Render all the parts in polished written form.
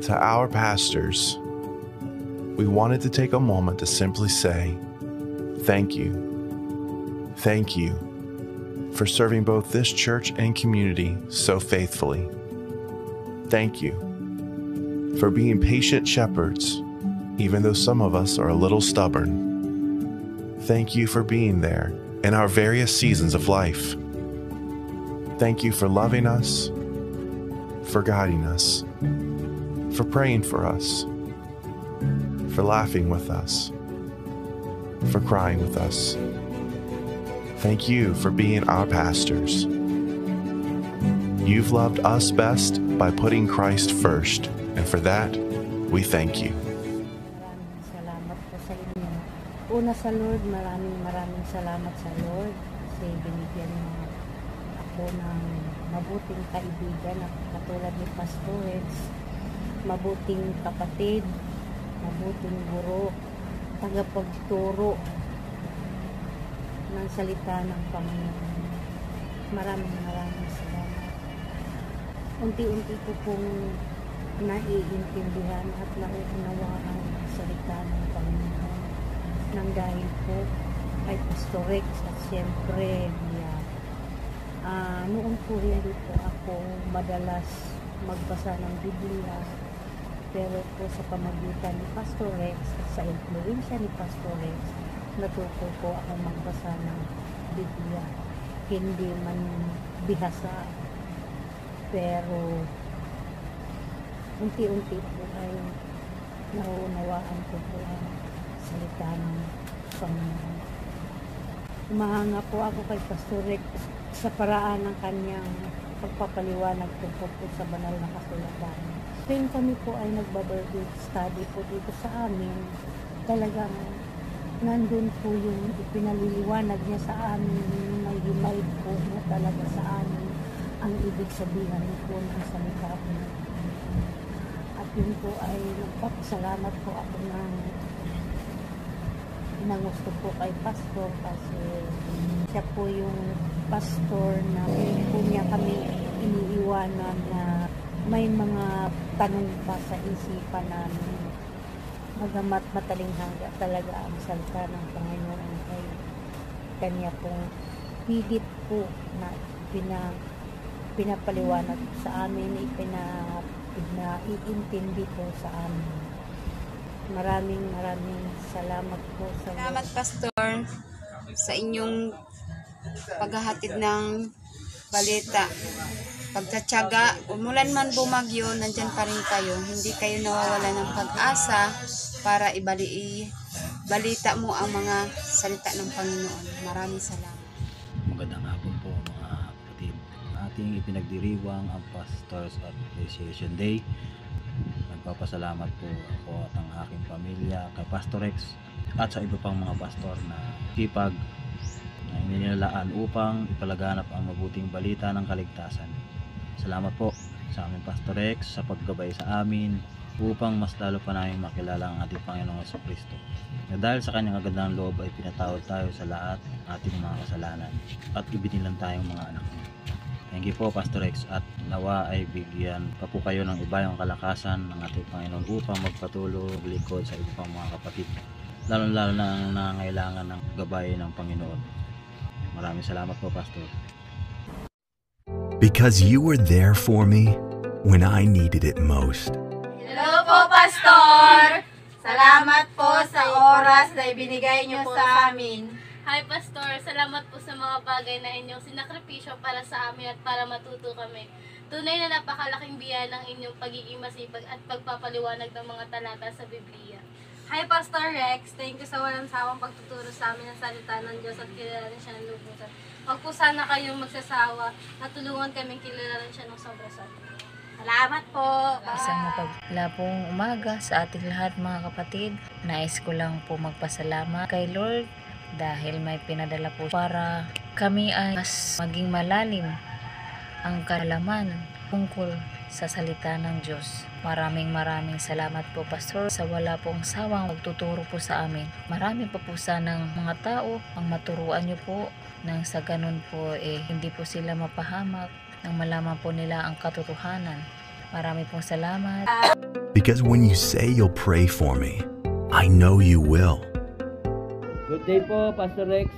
To our pastors, we wanted to take a moment to simply say, thank you. Thank you for serving both this church and community so faithfully. Thank you for being patient shepherds, even though some of us are a little stubborn. Thank you for being there in our various seasons of life. Thank you for loving us, for guiding us, for praying for us, for laughing with us, for crying with us. Thank you for being our pastors. You've loved us best by putting Christ first, and for that, we thank you. Maraming salamat po sa inyo. Una sa Lord, maraming salamat sa Lord kasi binigyan mo ako ng mabuting kaibigan na katulad ni Pastores, mabuting kapatid, mabuting guro, tagapagturo ng salita ng Panginoon. Maraming salamat. Unti-unti ko pong naiintindihan at nauunawaan ang salita ng Panginoon nang dahil po kay Pastor Rex at siyempre noon po hindi po ako madalas magbasa ng Biblia, pero po sa pamagitan ni Pastor Rex at sa influensya ni Pastor Rex, natuto po ako magbasa ng Biblia. Hindi man bihasa, pero unti-unti po ay nauunawaan ko po ang salita ng Panginoon. Umahanga po ako kay Pastor Rex sa paraan ng kanyang pagpapaliwanag tungkol po sa banal na kasulatan. Tuwing kami po ay nagba-Bible study po dito sa amin, talagang nandun po yung ipinaliliwanag niya sa amin, may himay po na talaga sa amin ang ibig sabihin po ng salita po. At yun po ay nagpapasalamat po ako ng gusto po kay Pastor kasi siya po yung pastor na po niya kami iniiwanan na may mga tanong pa sa isipan namin. Magamat matalinghaga talaga ang salita ng Panginoon ay kanya pong higit po na pinapaliwanag sa amin, iintindi po sa amin. Maraming salamat po sa Salamat Pastor sa inyong paghahatid ng balita. Pagtatyaga, umulan man bumagyo, nandyan pa rin kayo. Hindi kayo nawawala ng pag-asa para balita mo ang mga salita ng Panginoon. Maraming salamat. Magandang hapon po mga kapatid. Ating ipinagdiriwang ang Pastors Appreciation Day. Nagpapasalamat po ako at ang aking pamilya kay Pastor Rex at sa iba pang mga pastor na kipag na inilalaan upang ipalaganap ang mabuting balita ng kaligtasan. Salamat po sa aming Pastor Rex sa paggabay sa amin upang mas lalo pa namin makilala ang ating Panginoong Jesucristo. Na dahil sa kanyang agandang loob ay pinatawad tayo sa lahat ng ating mga kasalanan at ibinilan tayong mga anak niya. Thank you po Pastor Rex at nawa ay bigyan pa po kayo ng ibayang kalakasan ng ating Panginoon upang magpatuloy maglingkod sa iba pang mga kapatid, lalo-lalo na ang nangangailangan ng gabay ng Panginoon. Maraming salamat po Pastor. Because you were there for me when I needed it most. Hello po, Pastor! Salamat po sa oras na ibinigay niyo sa amin. Hi, Pastor! Salamat po sa mga bagay na inyong sinakripisyo para sa amin at para matuto kami. Tunay na napakalaking biyaya ng inyong pagiging masipag at pagpapaliwanag ng mga talata sa Biblia. Hi, Pastor Rex. Thank you sa walang sawang pagtuturo sa amin ng salita ng Diyos at kilalanin siya ng lubusan. Huwag po sana kayong magsasawa at tulungan kaming kilalanin siya ng sobra-sobra. Salamat po. Isang mapagpong umaga sa ating lahat mga kapatid. Nais ko lang po magpasalamat kay Lord dahil may pinadala po para kami ay mas maging malalim ang kaalaman tungkol sa salita ng Diyos. Maraming salamat po Pastor sa wala pong sawang magtuturo po sa amin. Marami pa po sanang mga tao ang maturuan niyo po nang sa ganun po hindi po sila mapahamak nang malaman po nila ang katotohanan. Marami pong salamat. Because when you say you'll pray for me, I know you will. Good day po, Pastor Rex.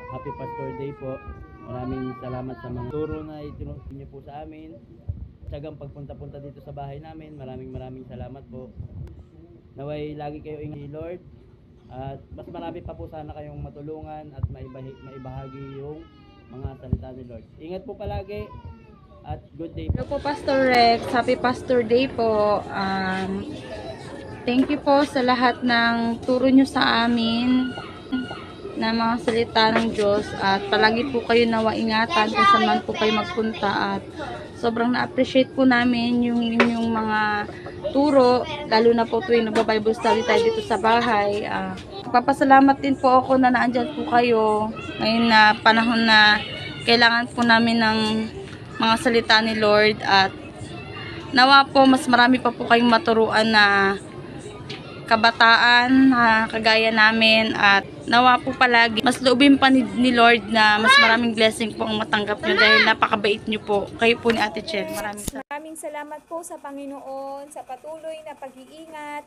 Happy Pastor Day po. Maraming salamat sa mga turo na itinuro niyo po sa amin. Tsagang pagpunta-punta dito sa bahay namin. Maraming salamat po. Naway lagi kayo ingat, Lord. At mas marami pa po sana kayong matulungan at maibahagi yung mga salita ni Lord. Ingat po palagi at good day po. Hello po, Pastor Rex. Happy Pastor Day po. Thank you po sa lahat ng turo nyo sa amin na mga salita ng Diyos, at palagi po kayo nawa ingatan kung saan man po kayo magpunta, at sobrang na-appreciate po namin yung inyong mga turo, lalo na po tuwing nagba-Bible study tayo dito sa bahay. Papasalamat din po ako na naandyan po kayo ngayon na panahon na kailangan po namin ng mga salita ni Lord, at nawa po mas marami pa po kayong maturuan na kabataan kagaya namin, at nawa po palagi mas loobin pa ni Lord na mas maraming blessing po ang matanggap nyo dahil napakabait nyo po. Kayo po ni Ate Chel. Maraming salamat po sa Panginoon sa patuloy na pag-iingat.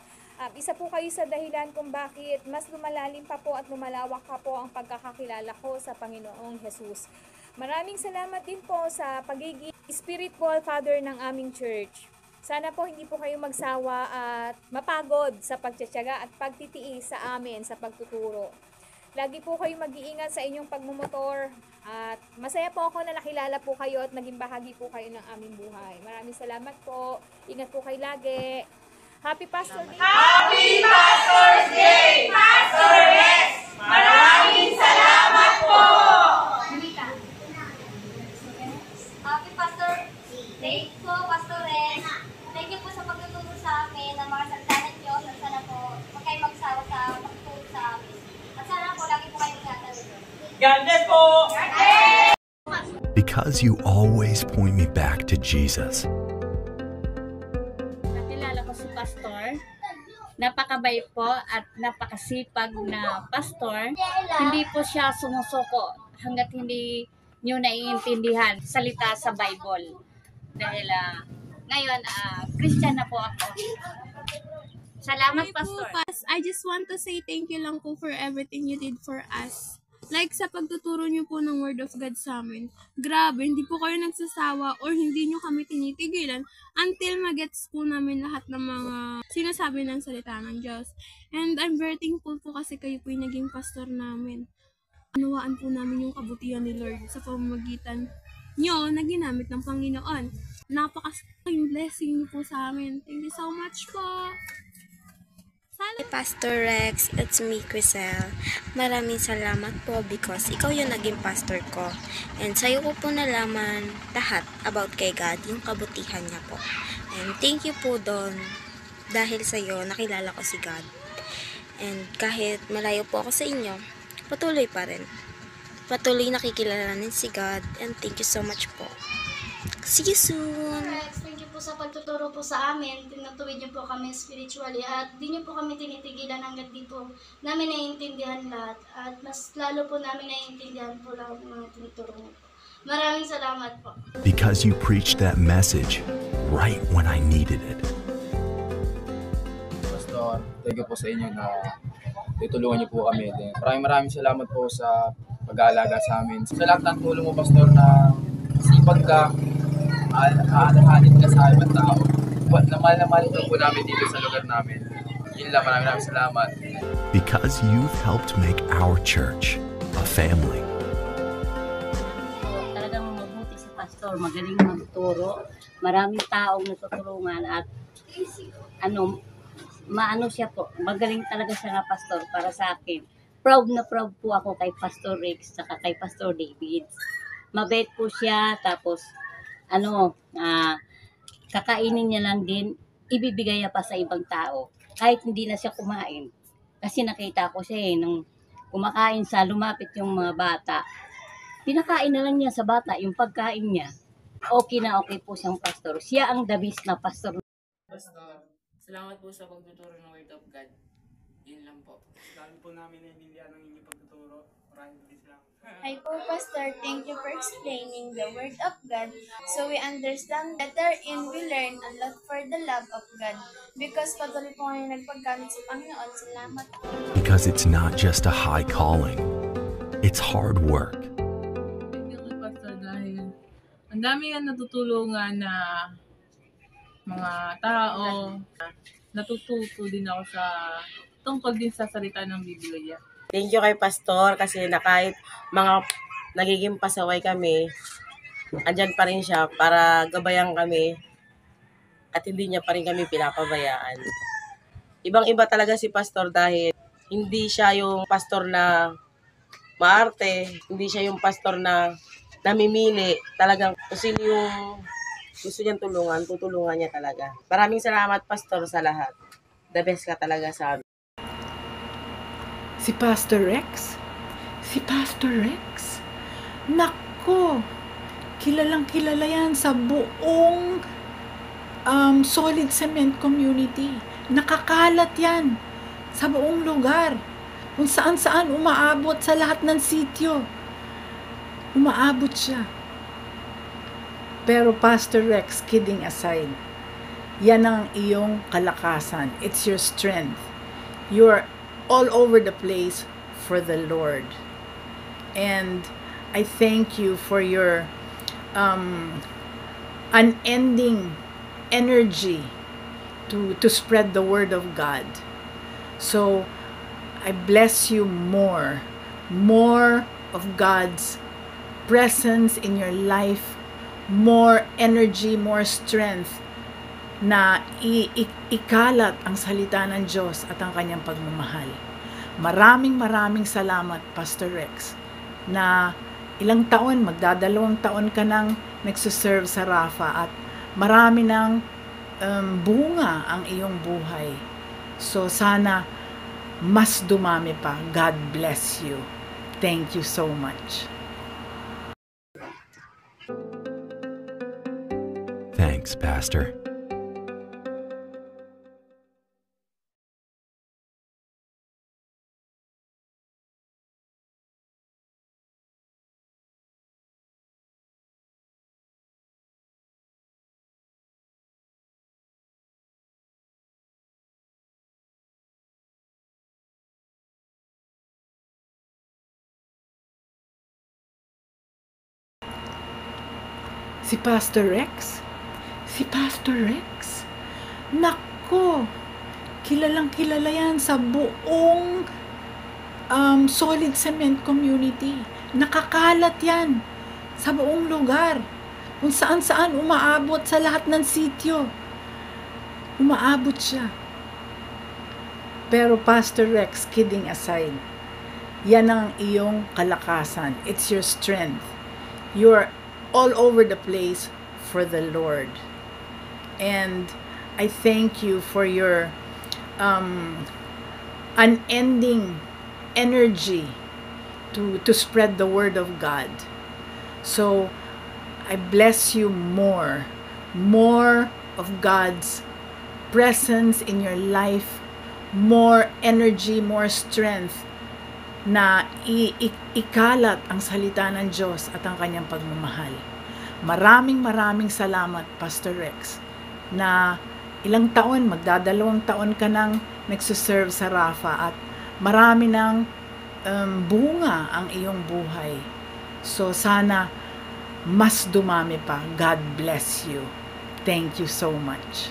Isa po kayo sa dahilan kung bakit mas lumalalim pa po at lumalawak pa po ang pagkakakilala ko sa Panginoong Jesus. Maraming salamat din po sa pagiging spiritual father ng aming church. Sana po hindi po kayo magsawa at mapagod sa pagtsatsaga at pagtitiis sa amin sa pagtuturo. Lagi po kayo mag-iingat sa inyong pagmumotor, at masaya po ako na nakilala po kayo at naging bahagi po kayo ng aming buhay. Maraming salamat po. Ingat po kayo lagi. Happy Pastor Day! Happy Pastor's Day! Pastor Rex! Maraming salamat po! Happy Pastor Day po, Pastor Rex. Thank you po sa pagtuturo sa amin ng mga salita ng Diyos, at sana po huwag kayo magsawa sa pagtuturo sa amin. At sana po lagi po kayo ingatan. God bless po! Because you always point me back to Jesus. Nakilala ko si Pastor. Napakabait po at napakasipag na pastor. Hindi po siya sumusuko hanggat hindi nyo naiintindihan salita sa Bible. Dahil ngayon, Christian na po ako. Salamat, Pastor. I just want to say thank you lang po for everything you did for us. Like sa pagtuturo niyo po ng Word of God sa amin. Grabe, hindi po kayo nagsasawa or hindi niyo kami tinitigilan until magets po namin lahat ng mga sinasabi ng salita ng Diyos. And I'm very thankful po kasi kayo po yung naging pastor namin. Anawaan po namin yung kabutihan ni Lord sa pamamagitan niyo na ginamit ng Panginoon. Napakasing blessing niyo po sa amin. Thank you so much po. Hey Pastor Rex, it's me, Crisel. Maraming salamat po because ikaw yung naging pastor ko. And sa'yo ko po nalaman lahat about kay God, yung kabutihan niya po. And thank you po doon. Dahil sa'yo, nakilala ko si God. And kahit malayo po ako sa inyo, patuloy pa rin. Patuloy nakikilalanin si God. And thank you so much po. See you soon! Rex, thank you po sa pagtuturo po sa amin. Tinatuwid niyo po kami spiritually at di niyo po kami tinitigilan hanggang di po namin naiintindihan lahat. At mas lalo po namin naiintindihan po lahat ng mga tinuturo niyo po. Maraming salamat po. Because you preached that message right when I needed it. Pastor, thank you po sa inyo na tutulungan niyo po kami. Maraming salamat po sa pag-aalaga sa amin. Sa lahat ng tulong mo, Pastor, na sipag ka, aalahanin ka sa ibang tao. Namal po namin dito sa lugar namin. Yun lang, maraming salamat. Because you've helped make our church a family. Talagang mabuti si Pastor, magaling magturo. Maraming taong natutulungan at maano siya po. Magaling talaga siya na pastor para sa akin. Proud na proud po ako kay Pastor Rex at kay Pastor David. Mabait po siya, tapos kakainin niya lang din, ibibigay niya pa sa ibang tao. Kahit hindi na siya kumain. Kasi nakita ko siya nung kumakain sa lumapit yung mga bata. Pinakain na lang niya sa bata yung pagkain niya. Okay na okay po siyang pastor. Siya ang the best na pastor. Pastor, salamat po sa pagtuturo ng Word of God. Yun lang po. Dahil po namin naiintindihan ang inyong pagtuturo. Maraming salamat. Hi po, Pastor. Thank you for explaining the Word of God so we understand better and we learn a lot for the love of God. Because patuloy po ngayon nagpaggamit sa Panginoon. Salamat po. Because it's not just a high calling, it's hard work. Thank you, Pastor, dahil ang dami nga natutulungan na mga tao. Natututo din ako sa tungkol din sa salita ng Biblia. Thank you kay Pastor kasi na kahit mga nagiging pasaway kami, andyan pa rin siya para gabayan kami at hindi niya pa rin kami pinapabayaan. Ibang-iba talaga si Pastor dahil hindi siya yung pastor na maarte, hindi siya yung pastor na namimili. Talagang kung sino yung gusto niyang tulungan, tutulungan niya talaga. Maraming salamat, Pastor, sa lahat. The best ka talaga sa amin. Si Pastor Rex? Si Pastor Rex? Nako! Kilalang kilala yan sa buong Solid Cement Community. Nakakalat yan sa buong lugar. Kung saan-saan umaabot sa lahat ng sityo. Umaabot siya. Pero Pastor Rex, kidding aside, yan ang iyong kalakasan. It's your strength. You're all over the place for the Lord. And I thank you for your unending energy to spread the word of God. So I bless you more of God's presence in your life, more energy, more strength na ikalat ang salita ng Diyos at ang kanyang pagmamahal. Maraming salamat, Pastor Rex, na ilang taon, magdadalawang taon ka nang nagsuserve sa Rafa at marami ng bunga ang iyong buhay. So sana mas dumami pa. God bless you. Thank you so much. Thanks, Pastor. Si Pastor Rex? Si Pastor Rex? Nako! Kilalang kilala yan sa buong Solid Cement Community. Nakakalat yan sa buong lugar. Kung saan-saan umaabot sa lahat ng sityo. Umaabot siya. Pero Pastor Rex, kidding aside, yan ang iyong kalakasan. It's your strength. You're all over the place for the Lord. And I thank you for your unending energy to spread the word of God. So I bless you more of God's presence in your life, more energy, more strength na ikalat ang salita ng Diyos at ang kanyang pagmamahal. Maraming salamat, Pastor Rex, na ilang taon, magdadalawang taon ka nang nagsuserve sa Rafa at marami ng bunga ang iyong buhay. So sana mas dumami pa. God bless you. Thank you so much.